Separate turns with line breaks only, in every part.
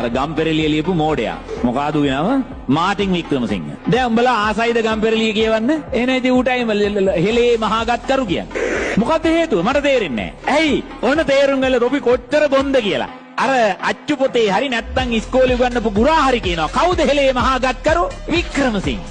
අර ගම්පෙරළිය ලියපු මෝඩයා. මොකಾದ උගේ නම? මාටින් වික්‍රමසිංහ. දැන් උඹලා ආසයිද ගම්පෙරළිය කියවන්න? එහෙනම් ඉතින් ඌටයි හෙලේ මහාගත්කරු කියන්නේ. මොකද්ද හේතුව? මට තේරෙන්නේ නැහැ. ඇයි? ඔන්න තේරුම් ගන්න රොබි කොච්චර බොන්ද කියලා. අර අච්චු පොතේ හරි නැත්තම් ඉස්කෝලේ උගන්වපු ගුරා හරි කියනවා. කවුද හෙලේ මහාගත්කරු? වික්‍රමසිංහ.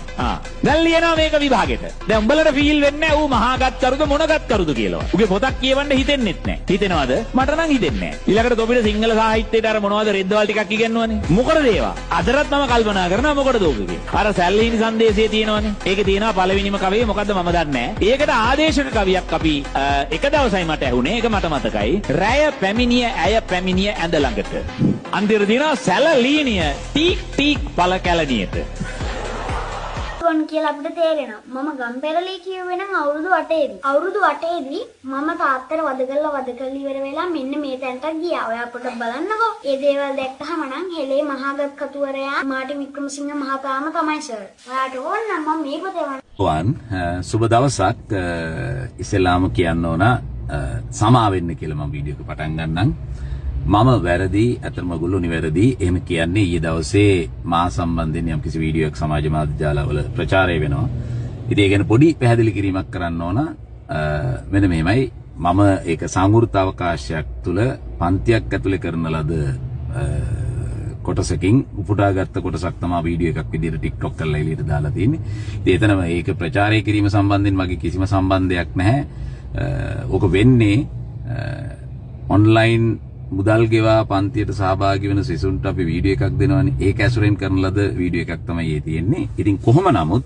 දැන් ලියනවා මේක විභාගෙට. දැන් උඹලට ෆීල් වෙන්නේ නැහැ ඌ මහාගත්කරුද මොනගත්කරුද කියලා. උගේ පොතක් කියවන්න හිතෙන්නෙත් නැහැ. හිතෙනවද? මට නම් හිතෙන්නේ නැහැ. ඊළඟට තොපිට සිංහල සාහිත්‍යයට අර මොනවද රෙද්දවල් ටිකක් ඉගෙනවනේ. මොකටද ඒවා? අදටත් මම කල්පනා කරනවා මොකටද ඕක කියන්නේ. අර සැල්ලිහිණි සංදේශයේ තියෙනවනේ. ඒකේ තියෙනවා පළවෙනිම කවිය මොකද්ද මම දන්නේ නැහැ. ඒකට ආදේශක කවියක් අපි එක දවසයි මට ඇහුනේ. ඒක මට මතකයි. රැය පැමිණිය ඇය පැමිණිය ඇඳ ළඟට. අන්තිමට තියෙනවා සැලලීනිය ටීක් ටීක් පළ කැලණියට.
කියලා අපිට තේරෙනවා. මම ගම්පෙරළිය කියුවේ නම් අවුරුදු 8ේදී. අවුරුදු 8ේදී මම තාත්තට වද කරලා ඉවර වෙලා මෙන්න මේ තැනට ගියා. ඔයා පොඩ්ඩක් බලන්නකෝ. ඒ දේවල් දැක්කහම නම් හෙලේ මහාගත් කතුවරයා මාටින් වික්‍රමසිංහ මහතාම තමයි සර්. ඔයාට ඕන නම් මම මේක තේවන්න.
සුබ දවසක්. ඉස්ලාම කියන්න ඕන සමා වෙන්න කියලා මම වීඩියෝ එක පටන් ගන්නම්. මම වැරදි අතරම ගොල්ලෝ නිවැරදි එහෙම කියන්නේ ඊයේ දවසේ මා සම්බන්ධයෙන් යම්කිසි වීඩියෝ එකක් සමාජ මාධ්‍ය ජාලවල ප්‍රචාරය වෙනවා. ඉතින් ඒ ගැන පොඩි පැහැදිලි කිරීමක් කරන්න ඕන. මෙන්න මෙහෙමයි මම ඒක සංවෘත අවකාශයක් තුල පන්තියක් ඇතුලේ කරන ලද කොටසකින් උපුටාගත්ත කොටසක් තමයි වීඩියෝ එකක් විදිහට TikTok කරලා එළියට දාලා තියෙන්නේ. ඉතින් එතනම ඒක ප්‍රචාරය කිරීම සම්බන්ධයෙන් මගේ කිසිම සම්බන්ධයක් නැහැ. ඕක වෙන්නේ ඔන්ලයින් මුදල් ගෙවා පන්තියට සහභාගී වෙන සිසුන්ට අපි වීඩියෝ එකක් දෙනවනේ. ඒක ඇසුරෙන් කරන ලද වීඩියෝ එකක් තමයි මේ තියෙන්නේ. ඉතින් කොහොම නමුත්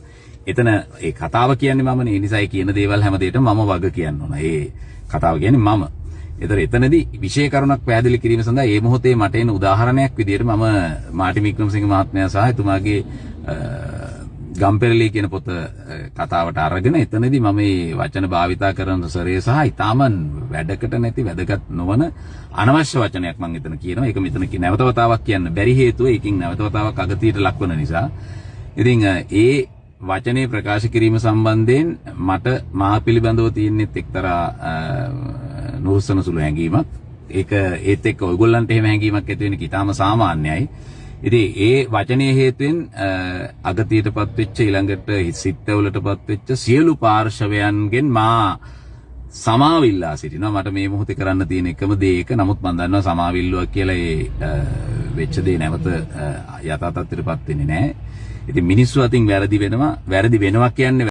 එතන ඒ කතාව කියන්නේ මමනේ. ඒ නිසා ඒ කියන දේවල් හැමදේටම මම වග කියන්න ඕන. ඒ කතාව කියන්නේ මම. ඒතර එතනදී විශේෂ කරුණක් පැහැදිලි කිරීම සඳහා මේ මොහොතේ මට එන උදාහරණයක් විදිහට මම මාටින් වික්‍රමසිංහ මහත්මයා සහ එතුමාගේ ගම්පෙරළිය කියන පොත කතාවට අරගෙන එතනදී මම මේ වචන භාවිතා කරන සරේ සහ ඊටාම වැඩකට නැති වැදගත් නොවන අනවශ්‍ය වචනයක් මම එතන කියනවා. ඒක මෙතන නැවත වතාවක් කියන්න බැරි හේතුව ඒකින් නැවත වතාවක් අගතියට ලක්වන නිසා. ඉතින් ඒ වචනේ ප්‍රකාශ කිරීම සම්බන්ධයෙන් මට මා පිළිබඳව තියෙනෙත් එක්තරා නුරුස්සන සුළු හැඟීමක්. ඒක ඒත් එක්ක ඔයගොල්ලන්ට එහෙම හැඟීමක් ඇති වෙන කිතාම සාමාන්‍යයි. ඉතින් ඒ වචනේ හේතුවෙන් අගතියටපත් වෙච්ච ඊළඟට සිත්වලටපත් වෙච්ච සියලු පාර්ශවයන්ගෙන් මා සමාවිල්ලා සිටිනවා. මට මේ මොහොතේ කරන්න තියෙන එකම දේ ඒක. නමුත් මම දන්නවා සමාවිල්ලුවක් කියලා ඒ වෙච්ච දේ නැවත යථා තත්ත්වයටපත් වෙන්නේ නැහැ. ඉතින් මිනිස්සු අතින් වැරදි වෙනවා කියන්නේ